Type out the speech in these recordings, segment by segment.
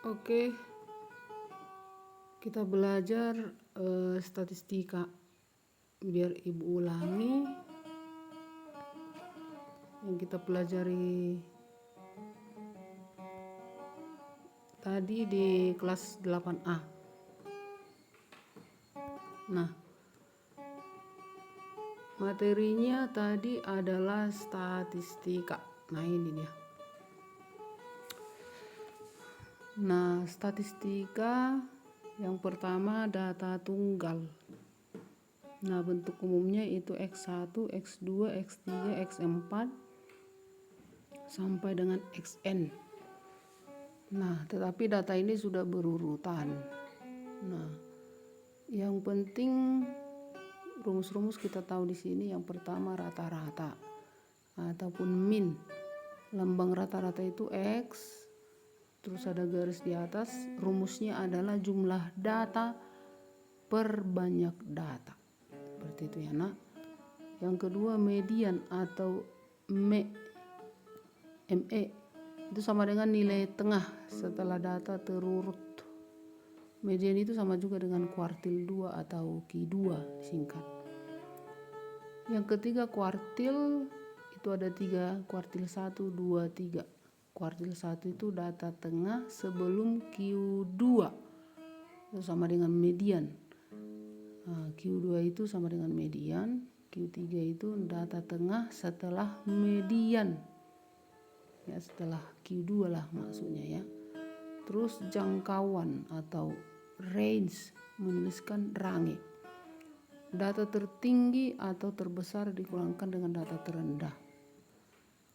Oke, kita belajar statistika. Biar ibu ulangi yang kita pelajari tadi di kelas 8A. Nah, materinya tadi adalah statistika. Nah, ini dia. Nah, statistika yang pertama data tunggal. Nah, bentuk umumnya itu X1, X2, X3, X4 sampai dengan Xn. Nah, tetapi data ini sudah berurutan. Nah, yang penting rumus-rumus kita tahu di sini. Yang pertama rata-rata ataupun min. Lambang rata-rata itu X. Terus ada garis di atas, rumusnya adalah jumlah data per banyak data. Seperti itu ya nak. Yang kedua median atau ME itu sama dengan nilai tengah setelah data terurut. Median itu sama juga dengan kuartil 2 atau Q2 singkat. Yang ketiga kuartil itu ada 3, kuartil 1, 2, 3. Kuartil 1 itu data tengah sebelum Q2 itu sama dengan median. Q2 itu sama dengan median. Q3 itu data tengah setelah median. Ya, setelah Q2 lah maksudnya ya. Terus jangkauan atau range menuliskan range. Data tertinggi atau terbesar dikurangkan dengan data terendah.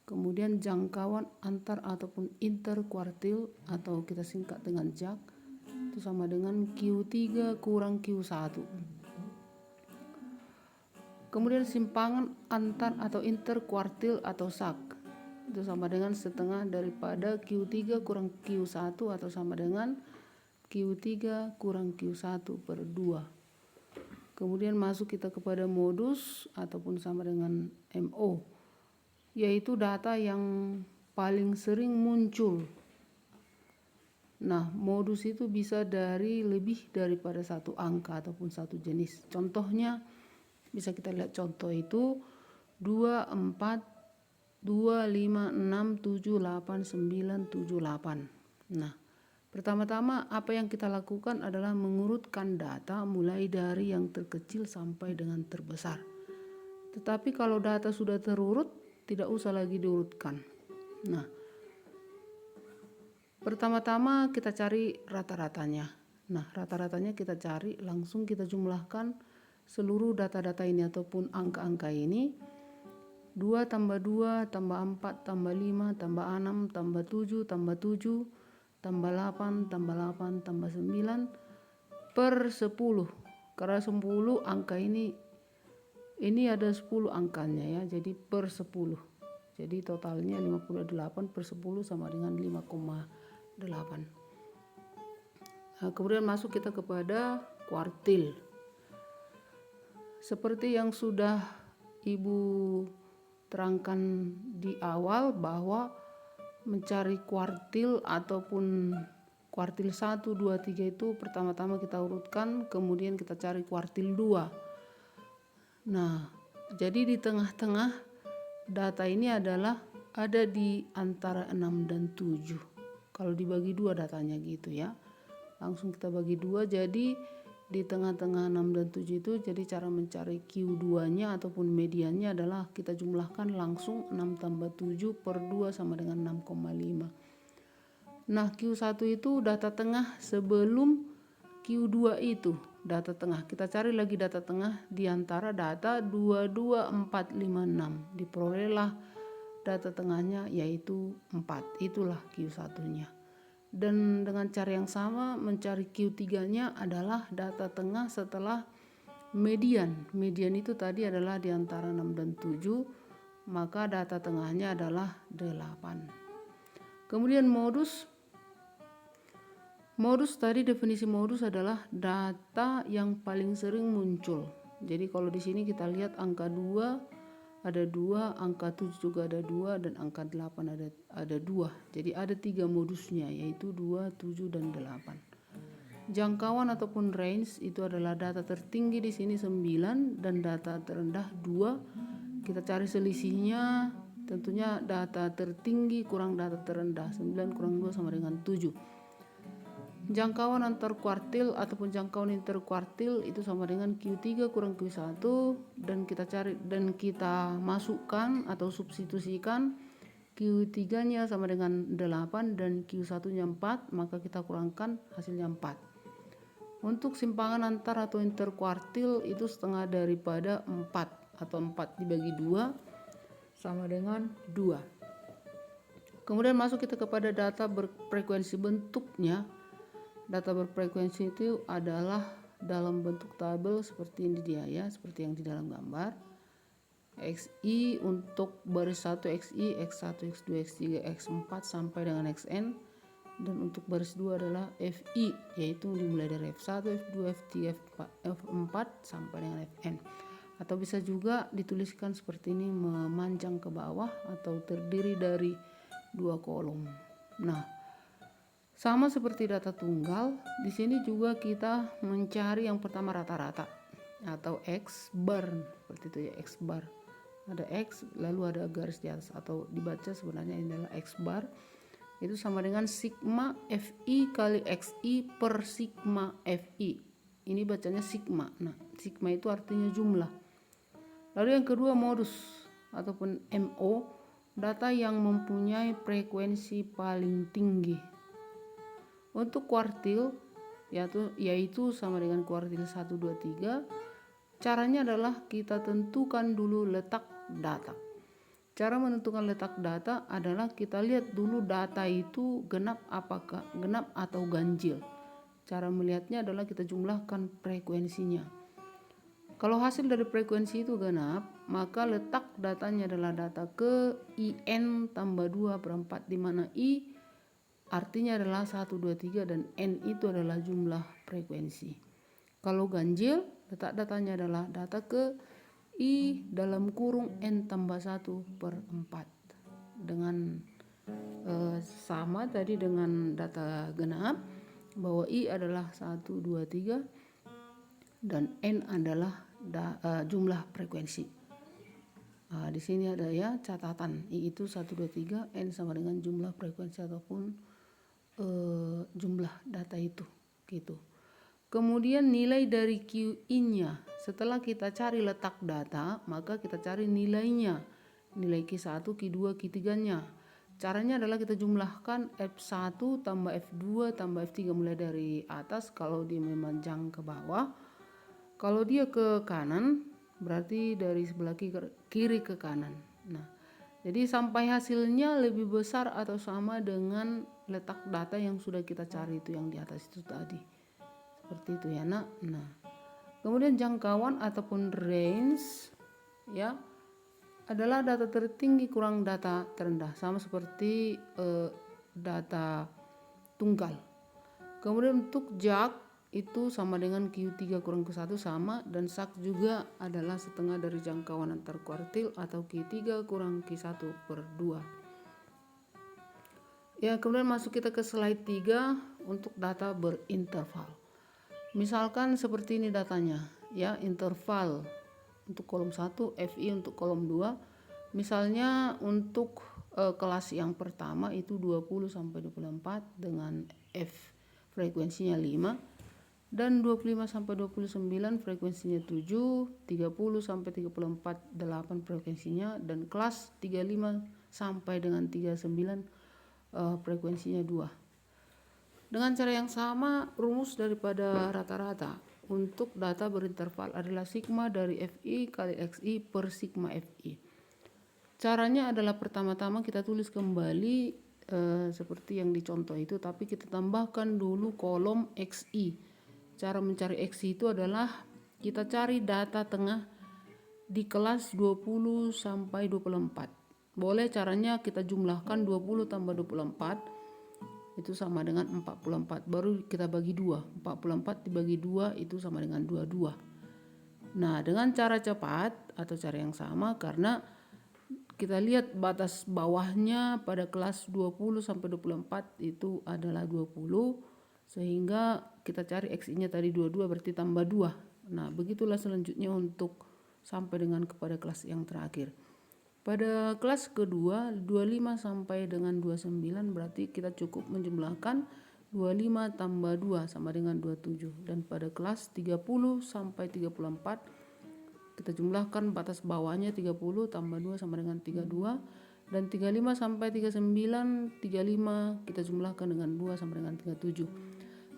Kemudian jangkauan antar ataupun inter kuartil atau kita singkat dengan JAK itu sama dengan Q3 kurang Q1. Kemudian simpangan antar atau inter kuartil atau SAK itu sama dengan setengah daripada Q3 kurang Q1 atau sama dengan Q3 kurang Q1 per 2. Kemudian masuk kita kepada modus ataupun sama dengan MO, yaitu data yang paling sering muncul. Nah, modus itu bisa dari lebih daripada satu angka ataupun satu jenis. Contohnya bisa kita lihat contoh itu 2, 4, 2, 5, 6, 7, 8, 9, 7, 8. Nah, pertama-tama apa yang kita lakukan adalah mengurutkan data mulai dari yang terkecil sampai dengan terbesar. Tetapi kalau data sudah terurut, tidak usah lagi diurutkan. Nah, pertama-tama kita cari rata-ratanya. Nah, rata-ratanya kita cari, langsung kita jumlahkan seluruh data-data ini ataupun angka-angka ini. 2 tambah 2 tambah 4 tambah 5 tambah 6 tambah 7 tambah 7 tambah 8 tambah 8 tambah 9 per 10. Karena 10 angka ini ada 10 angkanya ya, jadi per 10. Jadi totalnya 58 per 10 sama dengan 5,8. Nah, kemudian masuk kita kepada kuartil. Seperti yang sudah Ibu terangkan di awal bahwa mencari kuartil ataupun kuartil 1, 2, 3 itu pertama-tama kita urutkan, kemudian kita cari kuartil 2. Nah, jadi di tengah-tengah data ini adalah ada di antara 6 dan 7. Kalau dibagi 2 datanya gitu ya. Langsung kita bagi 2, jadi di tengah-tengah 6 dan 7 itu jadi cara mencari Q2-nya ataupun mediannya adalah kita jumlahkan langsung 6 tambah 7 per 2 sama dengan 6,5. Nah, Q1 itu data tengah sebelum Q2 itu data tengah. Kita cari lagi data tengah di antara data 2, 2, 4, 5, 6. Diperolehlah data tengahnya yaitu 4. Itulah Q1-nya. Dan dengan cara yang sama mencari Q3-nya adalah data tengah setelah median. Median itu tadi adalah di antara 6 dan 7, maka data tengahnya adalah 8. Kemudian modus. Modus tadi definisi modus adalah data yang paling sering muncul. Jadi kalau di sini kita lihat angka 2 ada 2, angka 7 juga ada 2, dan angka 8 ada 2. Jadi ada 3 modusnya, yaitu 2, 7, dan 8. Jangkauan ataupun range itu adalah data tertinggi di sini 9 dan data terendah 2. Kita cari selisihnya, tentunya data tertinggi kurang data terendah, 9 kurang 2 sama dengan 7. Jangkauan antar kuartil ataupun jangkauan interkuartil itu sama dengan Q3 kurang Q1, dan kita cari dan kita masukkan atau substitusikan Q3-nya sama dengan 8 dan Q1-nya 4, maka kita kurangkan hasilnya 4. Untuk simpangan antar atau interkuartil itu setengah daripada 4 atau 4 dibagi 2 sama dengan 2. Kemudian masuk kita kepada data berfrekuensi bentuknya. Data berfrekuensi itu adalah dalam bentuk tabel seperti ini dia ya, seperti yang di dalam gambar. XI untuk baris 1 XI, X1, X2, X3, X4 sampai dengan XN. Dan untuk baris 2 adalah FI, yaitu dimulai dari F1, F2, F3, F4 sampai dengan Fn. Atau bisa juga dituliskan seperti ini, memanjang ke bawah atau terdiri dari 2 kolom. Nah, sama seperti data tunggal, di sini juga kita mencari yang pertama rata-rata atau X bar, seperti itu ya, X bar. Ada X lalu ada garis di atas, atau dibaca sebenarnya ini adalah X bar. Itu sama dengan sigma FI kali XI per sigma FI. Ini bacanya sigma. Nah, sigma itu artinya jumlah. Lalu yang kedua modus ataupun MO, data yang mempunyai frekuensi paling tinggi. Untuk kuartil yaitu sama dengan kuartil 1, 2, 3. Caranya adalah kita tentukan dulu letak data. Cara menentukan letak data adalah kita lihat dulu data itu genap atau ganjil. Cara melihatnya adalah kita jumlahkan frekuensinya. Kalau hasil dari frekuensi itu genap, maka letak datanya adalah data ke IN tambah 2 per 4, di mana I artinya adalah 1, 2, 3 dan N itu adalah jumlah frekuensi. Kalau ganjil, letak datanya adalah data ke I dalam kurung N tambah 1 per 4. Dengan sama tadi dengan data genap, bahwa I adalah 1, 2, 3 dan N adalah jumlah frekuensi. Di sini ada ya catatan, I itu 1, 2, 3, N sama dengan jumlah frekuensi ataupun jumlah data itu gitu. Kemudian nilai dari QI-nya, setelah kita cari letak data, maka kita cari nilainya, nilai Q1, Q2, Q3-nya. Caranya adalah kita jumlahkan F1 tambah F2 tambah F3 mulai dari atas kalau dia memanjang ke bawah. Kalau dia ke kanan berarti dari sebelah kiri ke kanan. Nah, jadi sampai hasilnya lebih besar atau sama dengan letak data yang sudah kita cari itu yang di atas itu tadi. Seperti itu ya nak. Nah, kemudian jangkauan ataupun range ya adalah data tertinggi kurang data terendah, sama seperti data tunggal. Kemudian untuk JAK itu sama dengan Q3 kurang Q1 sama, dan SAK juga adalah setengah dari jangkauan antar kuartil atau Q3 kurang Q1 per 2. Ya, kemudian masuk kita ke slide 3 untuk data berinterval. Misalkan seperti ini datanya ya, interval untuk kolom 1, FI untuk kolom 2. Misalnya untuk kelas yang pertama itu 20 sampai 24 dengan F frekuensinya 5, dan 25 sampai 29 frekuensinya 7, 30 sampai 34 8 frekuensinya, dan kelas 35 sampai dengan 39 frekuensinya 2. Dengan cara yang sama, rumus daripada rata-rata untuk data berinterval adalah sigma dari FI kali XI per sigma FI. Caranya adalah pertama-tama kita tulis kembali seperti yang dicontoh itu, tapi kita tambahkan dulu kolom XI. Cara mencari XI itu adalah kita cari data tengah di kelas 20 sampai 24. Boleh caranya kita jumlahkan 20 tambah 24 itu sama dengan 44. Baru kita bagi 2. 44 dibagi 2 itu sama dengan 22. Nah, dengan cara cepat atau cara yang sama, karena kita lihat batas bawahnya pada kelas 20 sampai 24 itu adalah 20, sehingga kita cari XI-nya tadi 22 berarti tambah 2. Nah, begitulah selanjutnya untuk sampai dengan kepada kelas yang terakhir. Pada kelas kedua 25 sampai dengan 29 berarti kita cukup menjumlahkan 25 tambah 2 sama dengan 27. Dan pada kelas 30 sampai 34 kita jumlahkan batas bawahnya 30 tambah 2 sama dengan 32. Dan 35 sampai 39, 35 kita jumlahkan dengan 2 sama dengan 37.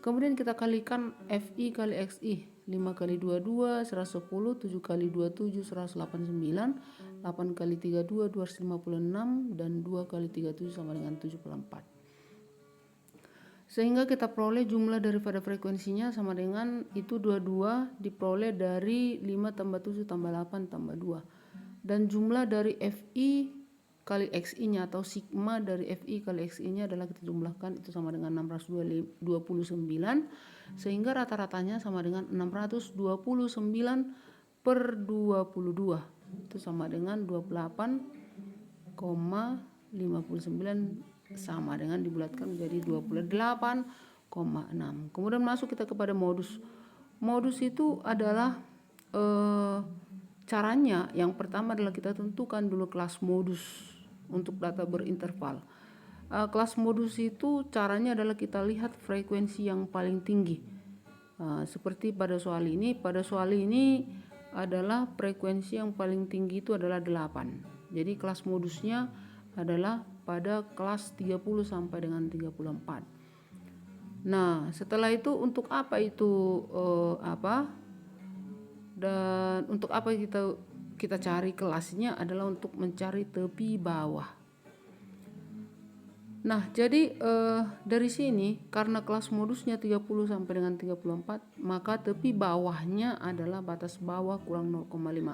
Kemudian kita kalikan FI kali XI. 5 kali 22 110, 7 kali 27 189, 8 kali 32 256, dan 2 kali 37 sama dengan 74. Sehingga kita peroleh jumlah daripada frekuensinya sama dengan itu 22 diperoleh dari 5 tambah 7 tambah 8 tambah 2. Dan jumlah dari FI kali XI-nya atau sigma dari FI kali XI-nya adalah kita jumlahkan itu sama dengan 629, sehingga rata-ratanya sama dengan 629 per 22, itu sama dengan 28,59, sama dengan dibulatkan menjadi 28,6. Kemudian masuk kita kepada modus. Modus itu adalah caranya yang pertama adalah kita tentukan dulu kelas modus untuk data berinterval. Kelas modus itu caranya adalah kita lihat frekuensi yang paling tinggi. Seperti pada soal ini adalah frekuensi yang paling tinggi itu adalah 8. Jadi kelas modusnya adalah pada kelas 30 sampai dengan 34. Nah, setelah itu untuk apa itu dan untuk apa kita cari kelasnya adalah untuk mencari tepi bawah. Nah, jadi dari sini karena kelas modusnya 30 sampai dengan 34, maka tepi bawahnya adalah batas bawah kurang 0,5.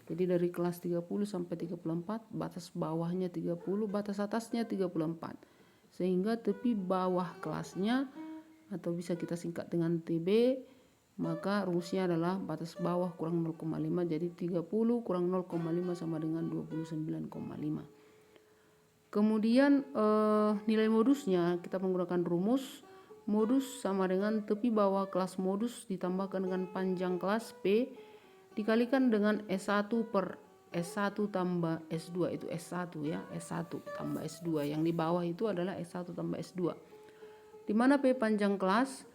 Jadi dari kelas 30 sampai 34, batas bawahnya 30, batas atasnya 34. Sehingga tepi bawah kelasnya atau bisa kita singkat dengan TB, maka rumusnya adalah batas bawah kurang 0,5. Jadi 30 kurang 0,5 sama dengan 29,5. Kemudian nilai modusnya kita menggunakan rumus. Modus sama dengan tepi bawah kelas modus ditambahkan dengan panjang kelas P dikalikan dengan S1 per S1 tambah S2, itu S1 ya, S1 tambah S2. Yang di bawah itu adalah S1 tambah S2. Di mana P panjang kelas?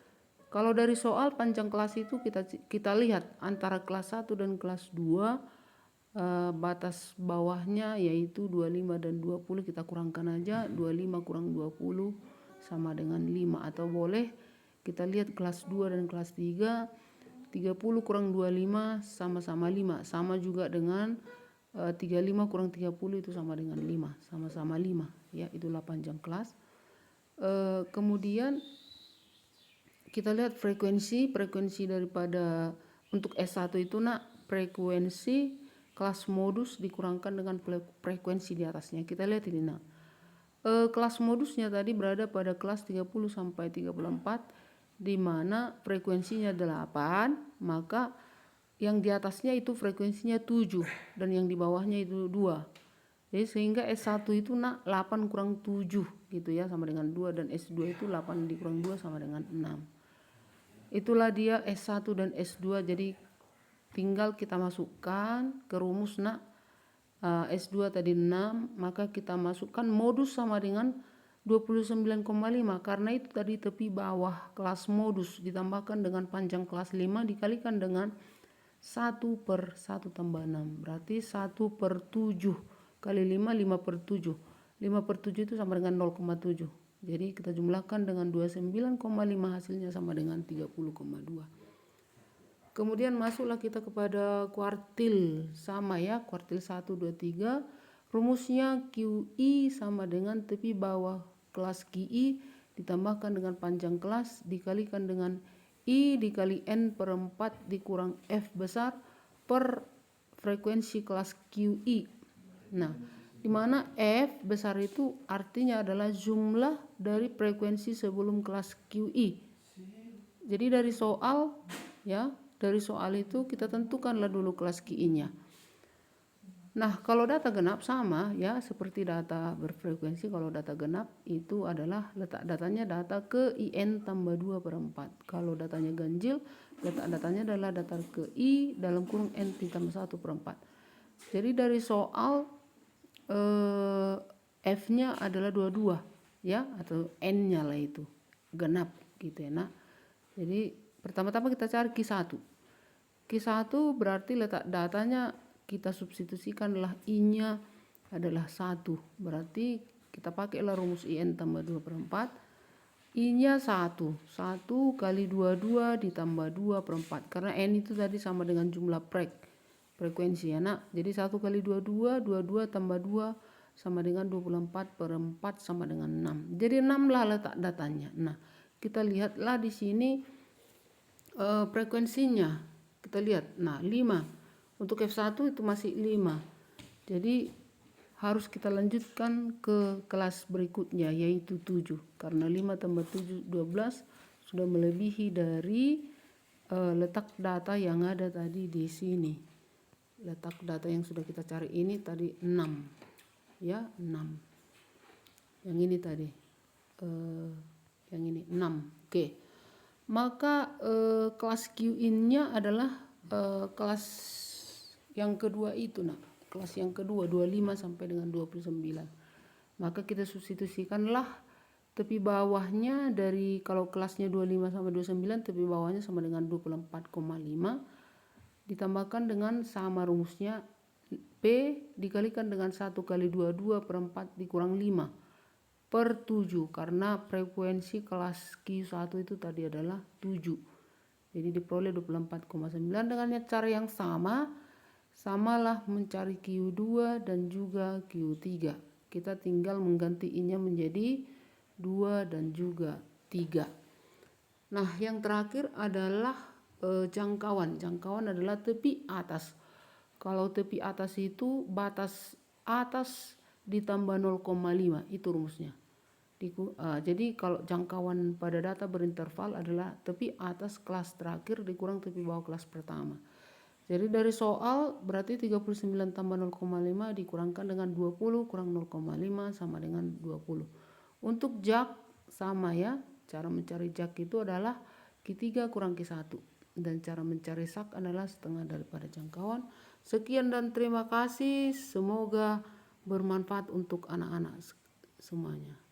Kalau dari soal panjang kelas itu kita lihat antara kelas 1 dan kelas 2, batas bawahnya yaitu 25 dan 20, kita kurangkan aja, 25 kurang 20 sama dengan 5. Atau boleh kita lihat kelas 2 dan kelas 3, 30 kurang 25 sama-sama 5, sama juga dengan 35 kurang 30 itu sama dengan 5, sama-sama 5 ya, itulah panjang kelas. Kemudian kita lihat frekuensi daripada untuk S1 itu frekuensi kelas modus dikurangkan dengan frekuensi di atasnya. Kita lihat ini kelas modusnya tadi berada pada kelas 30 sampai 34, di mana frekuensinya 8, maka yang di atasnya itu frekuensinya 7 dan yang di bawahnya itu 2. Jadi sehingga S1 itu 8 kurang 7 gitu ya, sama dengan 2, dan S2 itu 8 dikurang 2 sama dengan 6. Itulah dia S1 dan S2. Jadi tinggal kita masukkan ke rumus S2 tadi 6, maka kita masukkan modus sama dengan 29,5, karena itu tadi tepi bawah kelas modus ditambahkan dengan panjang kelas 5 dikalikan dengan 1 per 1 tambah 6, berarti 1 per 7 kali 5, 5 per 7. 5 per 7 itu sama dengan 0,7. Jadi kita jumlahkan dengan 29,5, hasilnya sama dengan 30,2. Kemudian masuklah kita kepada kuartil, sama ya, kuartil 1, 2, 3. Rumusnya QI sama dengan tepi bawah kelas QI ditambahkan dengan panjang kelas dikalikan dengan I dikali N per 4 dikurang F besar per frekuensi kelas QI. Nah, di mana F besar itu artinya adalah jumlah dari frekuensi sebelum kelas QI. Jadi dari soal ya, dari soal itu kita tentukanlah dulu kelas QI-nya. Nah, kalau data genap sama ya seperti data berfrekuensi. Kalau data genap itu adalah letak datanya data ke IN tambah 2/4. Kalau datanya ganjil, letak datanya adalah data ke I dalam kurung N ditambah 1/4. Jadi dari soal F-nya adalah 22 ya, atau N-nya lah itu genap gitu ya. Nah, jadi pertama-tama kita cari Q1. Q1 berarti letak datanya kita substitusikanlah I-nya adalah 1. Berarti kita pakailah rumus IN tambah 2/4. I-nya 1. 1 kali 22 ditambah 2/4. Karena N itu tadi sama dengan jumlah frekuensi ya nak. Jadi 1 kali 22, 22 tambah 2 sama dengan 24/4 sama dengan 6. Jadi 6 lah letak datanya. Nah, kita lihatlah di sini frekuensinya. Kita lihat. Nah, 5. Untuk F1 itu masih 5. Jadi harus kita lanjutkan ke kelas berikutnya yaitu 7. Karena 5 tambah 7 12 sudah melebihi dari letak data yang ada tadi di sini. Letak data yang sudah kita cari ini tadi 6. Ya, 6. Yang ini tadi. Yang ini 6. Oke. Maka kelas QIN-nya adalah kelas yang kedua itu nak, kelas yang kedua 25 sampai dengan 29. Maka kita substitusikanlah tepi bawahnya dari, kalau kelasnya 25 sampai 29, tepi bawahnya sama dengan 24,5 ditambahkan dengan sama rumusnya P dikalikan dengan 1 kali 22/4 dikurang 5/7, karena frekuensi kelas Q1 itu tadi adalah 7. Jadi diperoleh 24,9 dengan cara yang samalah mencari Q2 dan juga Q3. Kita tinggal mengganti I-nya menjadi 2 dan juga 3. Nah, yang terakhir adalah jangkauan. Jangkauan adalah tepi atas. Kalau tepi atas itu batas atas ditambah 0,5, itu rumusnya. Jadi kalau jangkauan pada data berinterval adalah tepi atas kelas terakhir dikurang tepi bawah kelas pertama. Jadi dari soal berarti 39 tambah 0,5 dikurangkan dengan 20 kurang 0,5 sama dengan 20. Untuk jak sama ya. Cara mencari jak itu adalah Q3 kurang Q1. Dan cara mencari sak adalah setengah daripada jangkauan. Sekian dan terima kasih. Semoga bermanfaat untuk anak-anak semuanya.